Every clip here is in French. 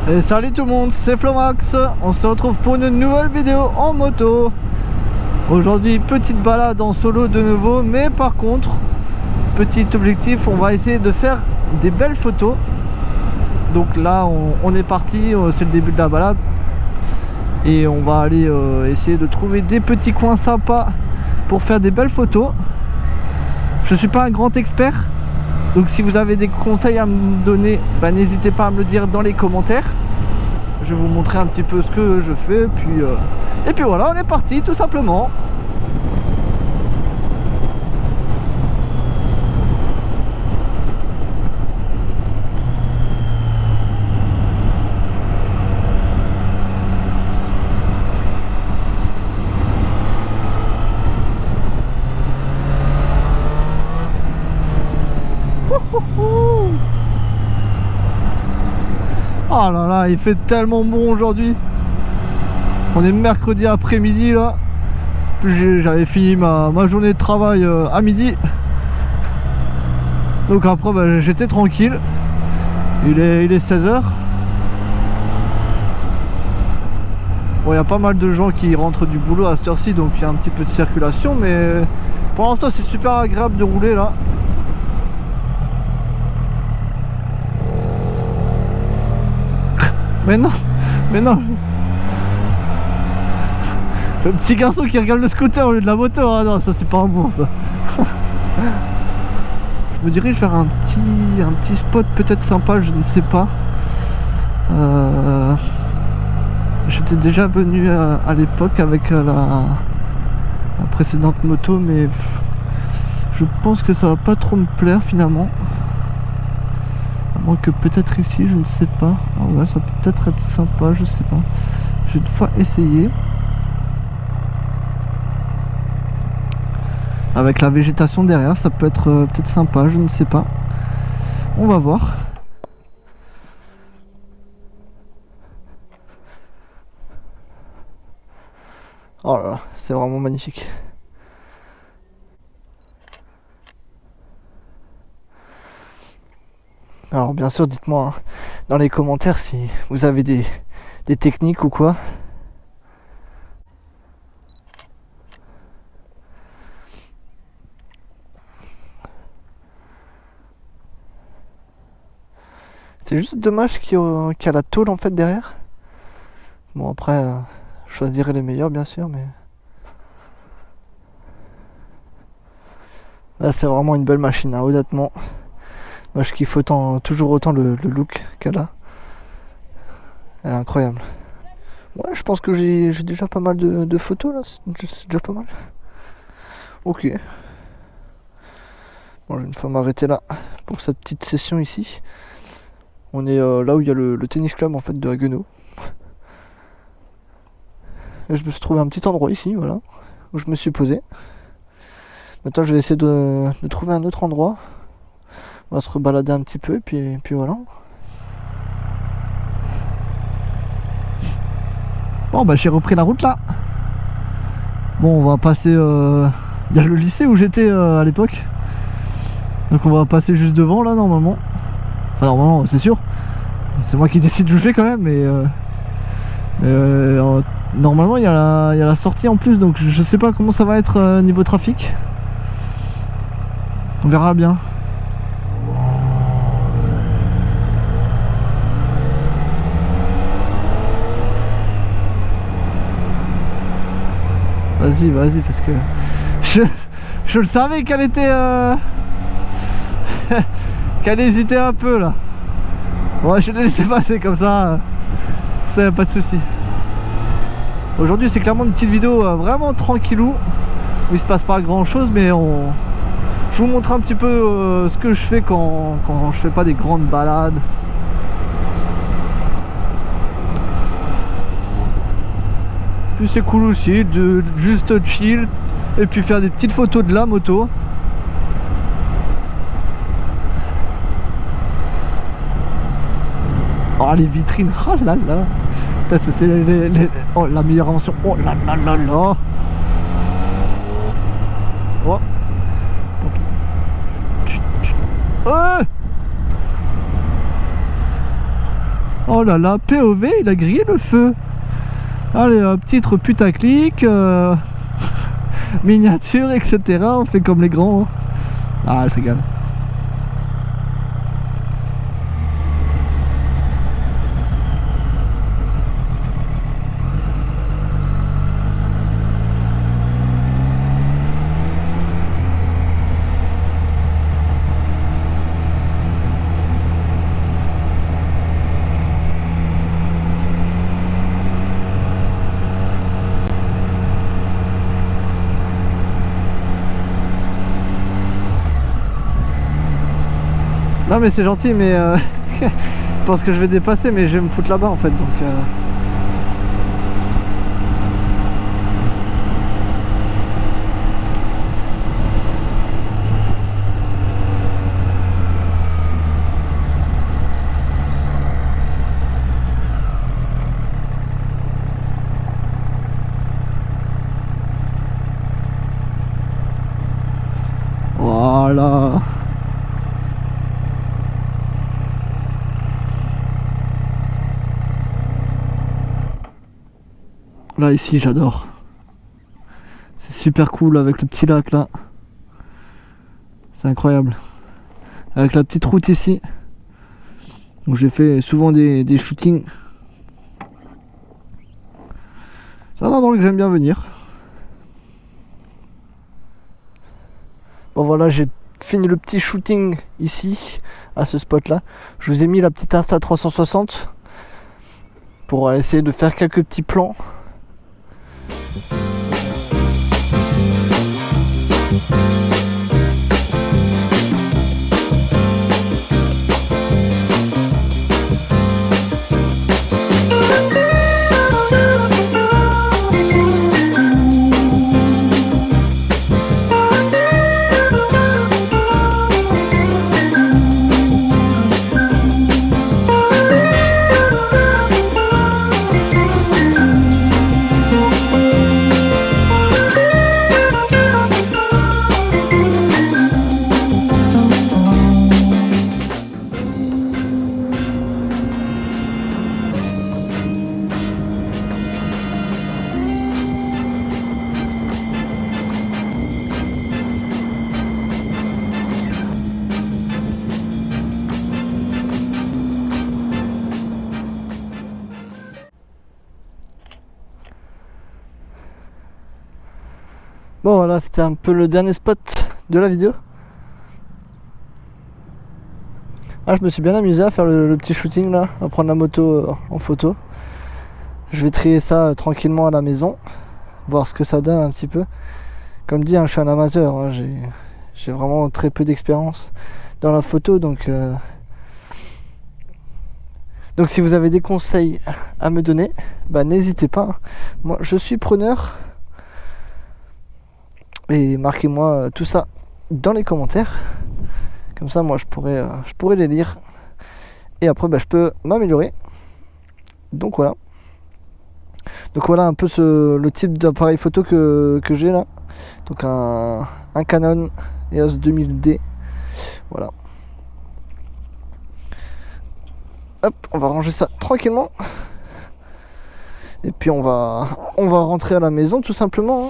Et salut tout le monde, c'est Flomax. On se retrouve pour une nouvelle vidéo en moto. Aujourd'hui, petite balade en solo de nouveau, mais par contre, petit objectif, on va essayer de faire des belles photos. Donc là, on est parti, c'est le début de la balade. Et on va aller essayer de trouver des petits coins sympas pour faire des belles photos. Je suis pas un grand expert, donc si vous avez des conseils à me donner, bah, n'hésitez pas à me le dire dans les commentaires. Je vais vous montrer un petit peu ce que je fais, et puis voilà, on est parti tout simplement. Oh là là, il fait tellement bon aujourd'hui. On est mercredi après-midi là. J'avais fini ma journée de travail à midi. Donc après bah, j'étais tranquille. Il est 16h. Bon, il y a pas mal de gens qui rentrent du boulot à cette heure-ci, donc il y a un petit peu de circulation, mais pour l'instant c'est super agréable de rouler là. Mais non, mais non. Le petit garçon qui regarde le scooter au lieu de la moto, ah non, ça c'est pas un bon ça. Je me dirige vers un petit spot peut-être sympa, je ne sais pas. J'étais déjà venu à l'époque avec la précédente moto, mais je pense que ça va pas trop me plaire finalement. À moins que peut-être ici, je ne sais pas. Ah ouais, ça peut peut-être être sympa, je sais pas. Je vais une fois essayer. Avec la végétation derrière, ça peut être peut-être sympa, je ne sais pas. On va voir. Oh là là, c'est vraiment magnifique. Alors bien sûr, dites-moi hein, dans les commentaires si vous avez des techniques ou quoi. C'est juste dommage qu'il y a la tôle en fait derrière. Bon après, je choisirai les meilleurs bien sûr, mais... Là c'est vraiment une belle machine, hein, honnêtement. Moi je kiffe toujours autant le look qu'elle a. Elle est incroyable. Ouais, je pense que j'ai déjà pas mal de photos là, c'est déjà pas mal. Ok. Bon, je vais une fois m'arrêter là pour cette petite session ici. On est là où il y a le tennis club en fait de Haguenau. Et je me suis trouvé un petit endroit ici, voilà, où je me suis posé. Maintenant je vais essayer de trouver un autre endroit. On va se rebalader un petit peu et puis voilà. Bon bah j'ai repris la route là. Bon on va passer... Il y a le lycée où j'étais à l'époque. Donc on va passer juste devant là normalement. Enfin normalement c'est sûr. C'est moi qui décide où je vais quand même, mais normalement il y a la sortie en plus, donc je sais pas comment ça va être niveau trafic. On verra bien. Vas-y, parce que je le savais qu'elle était qu'elle hésitait un peu là. Ouais, je l'ai laissé passer comme ça, ça y a pas de souci. Aujourd'hui c'est clairement une petite vidéo vraiment tranquillou, où il se passe pas grand chose, mais je vous montre un petit peu ce que je fais quand je fais pas des grandes balades. Puis c'est cool aussi de juste chill et puis faire des petites photos de la moto. Oh les vitrines, oh là là, c'est oh, la meilleure invention, oh là là là là. Oh. Oh là là, POV, il a grillé le feu. Allez, titre putaclic, miniature, etc. On fait comme les grands. Hein. Ah, je rigole. Non mais c'est gentil, mais je pense que je vais dépasser, mais je vais me foutre là-bas en fait, donc voilà. Là ici j'adore. C'est super cool avec le petit lac là. C'est incroyable. Avec la petite route ici. Où j'ai fait souvent des shootings. C'est un endroit que j'aime bien venir. Bon voilà, j'ai fini le petit shooting ici, à ce spot là. Je vous ai mis la petite Insta360 pour essayer de faire quelques petits plans. Bon voilà, c'était un peu le dernier spot de la vidéo. Ah, je me suis bien amusé à faire le petit shooting là, à prendre la moto en photo. Je vais trier ça tranquillement à la maison, voir ce que ça donne un petit peu. Comme dit, hein, je suis un amateur, hein, j'ai vraiment très peu d'expérience dans la photo, donc si vous avez des conseils à me donner, bah n'hésitez pas. Moi je suis preneur. Et marquez-moi tout ça dans les commentaires. Comme ça moi je pourrais les lire. Et après bah, je peux m'améliorer. Donc voilà. Donc voilà un peu le type d'appareil photo que j'ai là. Donc un Canon EOS 2000D. Voilà. Hop, on va ranger ça tranquillement. Et puis on va rentrer à la maison tout simplement. Hein.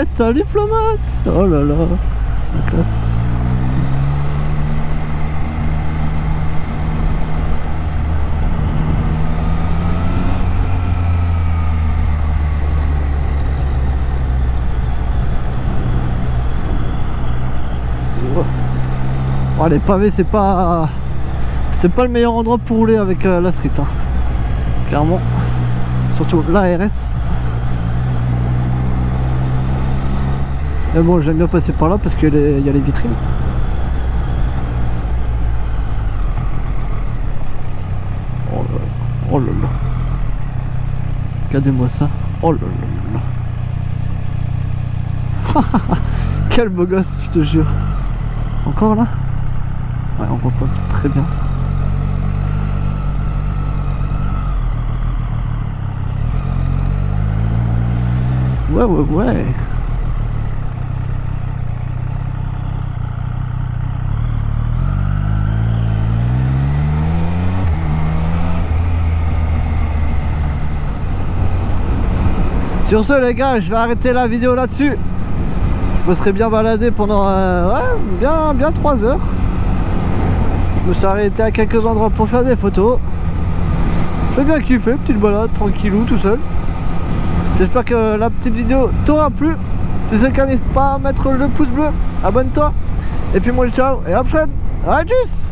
Salut Flomax. Oh là là, la classe. Oh, les pavés c'est pas le meilleur endroit pour rouler avec la street hein. Clairement, surtout l'ARS. Mais bon, j'aime bien passer par là parce qu'il y a les vitrines. Oh là là. Regardez-moi ça. Oh là là là. Quel beau gosse, je te jure. Encore là? Ouais, on voit pas très bien. Ouais. Sur ce les gars, je vais arrêter la vidéo là-dessus. Je me serais bien baladé pendant bien 3 heures. Je me suis arrêté à quelques endroits pour faire des photos. J'ai bien kiffé, petite balade tranquillou tout seul. J'espère que la petite vidéo t'aura plu. Si c'est le cas, n'hésite pas à mettre le pouce bleu, abonne-toi. Et puis moi ciao et à la prochaine. À tchuss.